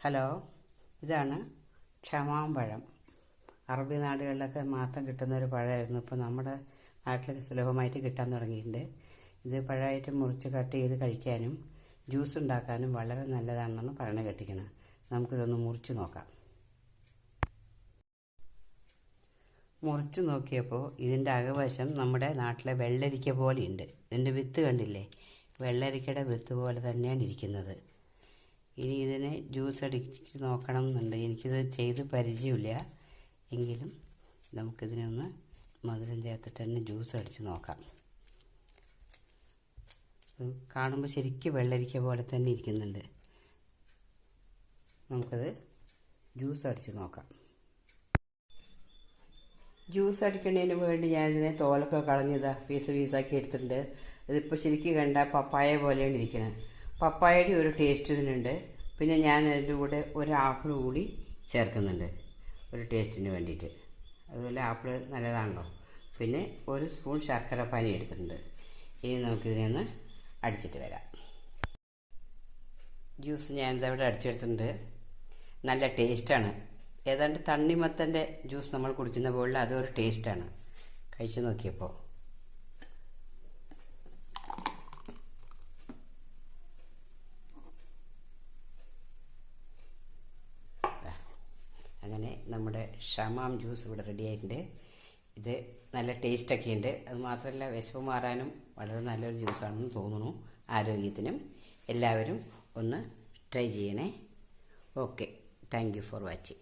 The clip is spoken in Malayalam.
ഹലോ, ഇതാണ് ക്ഷമാമ്പഴം. അറബി നാടുകളിലൊക്കെ മാത്രം കിട്ടുന്ന ഒരു പഴമായിരുന്നു. ഇപ്പോൾ നമ്മുടെ നാട്ടിലൊക്കെ സുലഭമായിട്ട് കിട്ടാൻ തുടങ്ങിയിട്ടുണ്ട്. ഇത് പഴമായിട്ട് മുറിച്ച് കട്ട് ചെയ്ത് കഴിക്കാനും ജ്യൂസ് ഉണ്ടാക്കാനും വളരെ നല്ലതാണെന്നാണ് പറയണ കേട്ടിരിക്കുന്നത്. നമുക്കിതൊന്ന് മുറിച്ച് നോക്കാം. മുറിച്ച് നോക്കിയപ്പോൾ ഇതിൻ്റെ അകവശം നമ്മുടെ നാട്ടിലെ വെള്ളരിക്ക പോലെയുണ്ട്. ഇതിൻ്റെ വിത്ത് കണ്ടില്ലേ? വെള്ളരിക്കയുടെ വിത്ത് പോലെ തന്നെയാണ് ഇരിക്കുന്നത്. ഇനി ഇതിനെ ജ്യൂസ് അടിച്ച് നോക്കണം എന്നുണ്ട്. എനിക്കിത് ചെയ്ത് പരിചയമില്ല. എങ്കിലും നമുക്കിതിനെ ഒന്ന് മധുരം ചേർത്തിട്ട് തന്നെ ജ്യൂസ് അടിച്ച് നോക്കാം. കാണുമ്പോൾ ശരിക്കും വെള്ളരിക്ക പോലെ തന്നെ ഇരിക്കുന്നുണ്ട്. നമുക്കത് ജ്യൂസ് അടിച്ച് നോക്കാം. ജ്യൂസ് അടിക്കുന്നതിന് വേണ്ടി ഞാനിതിനെ തോലൊക്കെ കളഞ്ഞതാ പീസ് പീസാക്കി എടുത്തിട്ടുണ്ട്. ഇതിപ്പോൾ ശരിക്കും കണ്ട പപ്പായ പോലെയാണ് ഇരിക്കുന്നത്. പപ്പായയുടെ ഒരു ടേസ്റ്റ് ഇതിനുണ്ട്. പിന്നെ ഞാൻ അതിൻ്റെ കൂടെ ഒരു ആപ്പിൾ കൂടി ചേർക്കുന്നുണ്ട്, ഒരു ടേസ്റ്റിന് വേണ്ടിയിട്ട്. അതുപോലെ ആപ്പിൾ നല്ലതാണല്ലോ. പിന്നെ ഒരു സ്പൂൺ ശർക്കര പാനി എടുത്തിട്ടുണ്ട്. ഇനി നമുക്കിതിനെ ഒന്ന് അടിച്ചിട്ട് വരാം. ജ്യൂസ് ഞാനിതവിടെ അടിച്ചെടുത്തിട്ടുണ്ട്. നല്ല ടേസ്റ്റാണ്. ഏതാണ്ട് തണ്ണിമത്തൻ്റെ ജ്യൂസ് നമ്മൾ കുടിക്കുന്ന പോലെ അതൊരു ടേസ്റ്റാണ് കഴിച്ച് നോക്കിയപ്പോൾ. അങ്ങനെ നമ്മുടെ ഷമാം ജ്യൂസ് ഇവിടെ റെഡി ആയിട്ടുണ്ട്. ഇത് നല്ല ടേസ്റ്റൊക്കെ ഉണ്ട്. അതുമാത്രമല്ല വിശപ്പ് മാറാനും വളരെ നല്ലൊരു ജ്യൂസാണെന്ന് തോന്നുന്നു. ആരോഗ്യത്തിനും എല്ലാവരും ഒന്ന് ട്രൈ ചെയ്യണേ. Okay, thank you for watching.